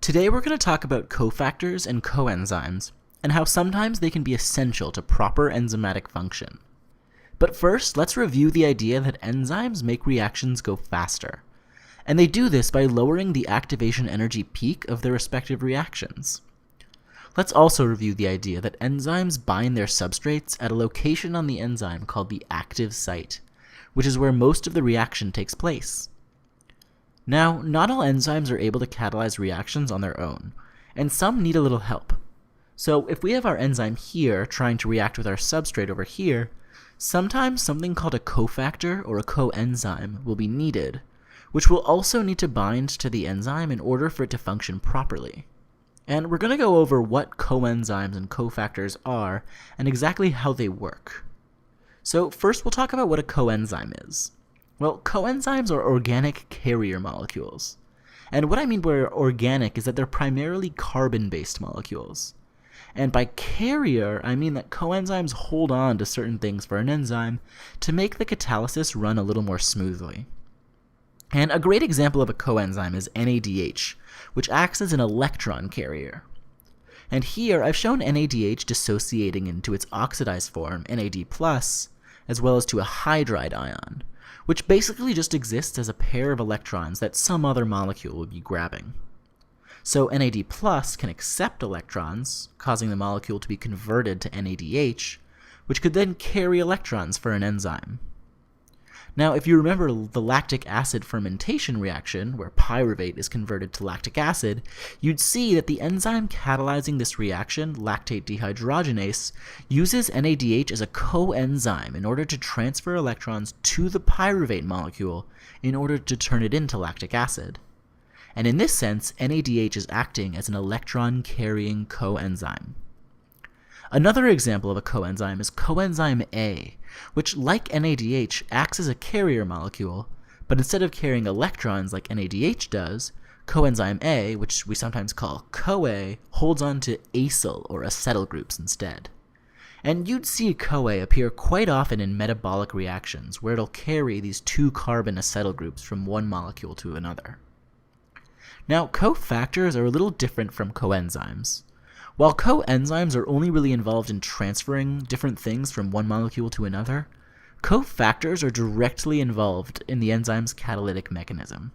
Today we're going to talk about cofactors and coenzymes, and how sometimes they can be essential to proper enzymatic function. But first, let's review the idea that enzymes make reactions go faster, and they do this by lowering the activation energy peak of their respective reactions. Let's also review the idea that enzymes bind their substrates at a location on the enzyme called the active site, which is where most of the reaction takes place. Now, not all enzymes are able to catalyze reactions on their own, and some need a little help. So if we have our enzyme here trying to react with our substrate over here, sometimes something called a cofactor or a coenzyme will be needed, which will also need to bind to the enzyme in order for it to function properly. And we're going to go over what coenzymes and cofactors are and exactly how they work. So first we'll talk about what a coenzyme is. Well, coenzymes are organic carrier molecules. And what I mean by organic is that they're primarily carbon-based molecules. And by carrier, I mean that coenzymes hold on to certain things for an enzyme to make the catalysis run a little more smoothly. And a great example of a coenzyme is NADH, which acts as an electron carrier. And here I've shown NADH dissociating into its oxidized form, NAD+, as well as to a hydride ion, which basically just exists as a pair of electrons that some other molecule would be grabbing. So NAD+ can accept electrons, causing the molecule to be converted to NADH, which could then carry electrons for an enzyme. Now, if you remember the lactic acid fermentation reaction, where pyruvate is converted to lactic acid, you'd see that the enzyme catalyzing this reaction, lactate dehydrogenase, uses NADH as a coenzyme in order to transfer electrons to the pyruvate molecule in order to turn it into lactic acid. And in this sense, NADH is acting as an electron-carrying coenzyme. Another example of a coenzyme is coenzyme A, which, like NADH, acts as a carrier molecule, but instead of carrying electrons like NADH does, coenzyme A, which we sometimes call CoA, holds on to acyl or acetyl groups instead. And you'd see CoA appear quite often in metabolic reactions, where it'll carry these two carbon acetyl groups from one molecule to another. Now, cofactors are a little different from coenzymes. While coenzymes are only really involved in transferring different things from one molecule to another, cofactors are directly involved in the enzyme's catalytic mechanism.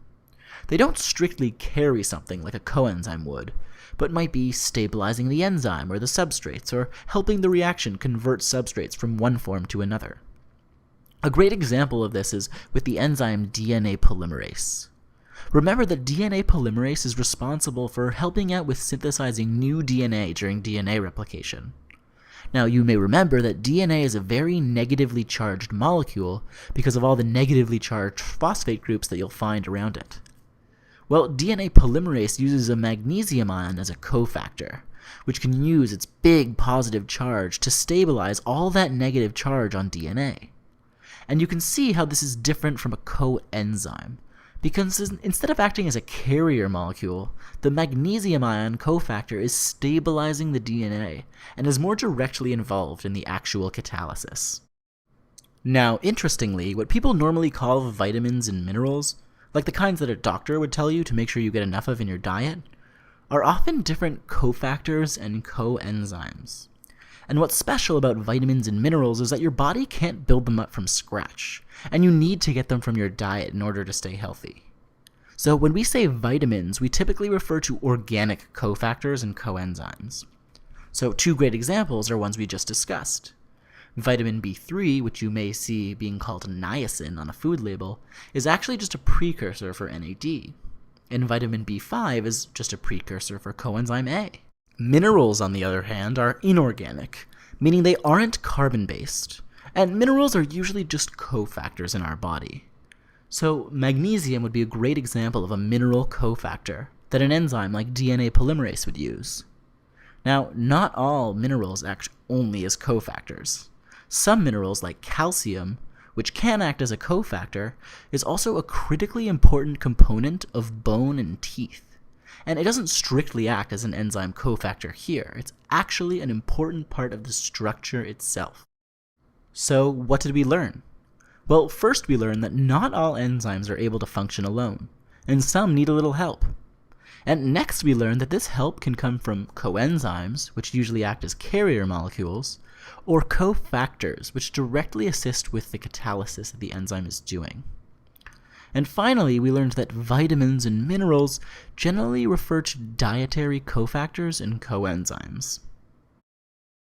They don't strictly carry something like a coenzyme would, but might be stabilizing the enzyme or the substrates, or helping the reaction convert substrates from one form to another. A great example of this is with the enzyme DNA polymerase. Remember that DNA polymerase is responsible for helping out with synthesizing new DNA during DNA replication. Now, you may remember that DNA is a very negatively charged molecule because of all the negatively charged phosphate groups that you'll find around it. Well, DNA polymerase uses a magnesium ion as a cofactor, which can use its big positive charge to stabilize all that negative charge on DNA. And you can see how this is different from a coenzyme, because instead of acting as a carrier molecule, the magnesium ion cofactor is stabilizing the DNA and is more directly involved in the actual catalysis. Now, interestingly, what people normally call vitamins and minerals, like the kinds that a doctor would tell you to make sure you get enough of in your diet, are often different cofactors and coenzymes. And what's special about vitamins and minerals is that your body can't build them up from scratch, and you need to get them from your diet in order to stay healthy. So when we say vitamins, we typically refer to organic cofactors and coenzymes. So two great examples are ones we just discussed. Vitamin B3, which you may see being called niacin on a food label, is actually just a precursor for NAD, and vitamin B5 is just a precursor for coenzyme A. Minerals, on the other hand, are inorganic, meaning they aren't carbon-based, and minerals are usually just cofactors in our body. So magnesium would be a great example of a mineral cofactor that an enzyme like DNA polymerase would use. Now, not all minerals act only as cofactors. Some minerals, like calcium, which can act as a cofactor, is also a critically important component of bone and teeth. And it doesn't strictly act as an enzyme cofactor here, it's actually an important part of the structure itself. So what did we learn? Well, first we learned that not all enzymes are able to function alone, and some need a little help. And next we learned that this help can come from coenzymes, which usually act as carrier molecules, or cofactors, which directly assist with the catalysis that the enzyme is doing. And finally, we learned that vitamins and minerals generally refer to dietary cofactors and coenzymes.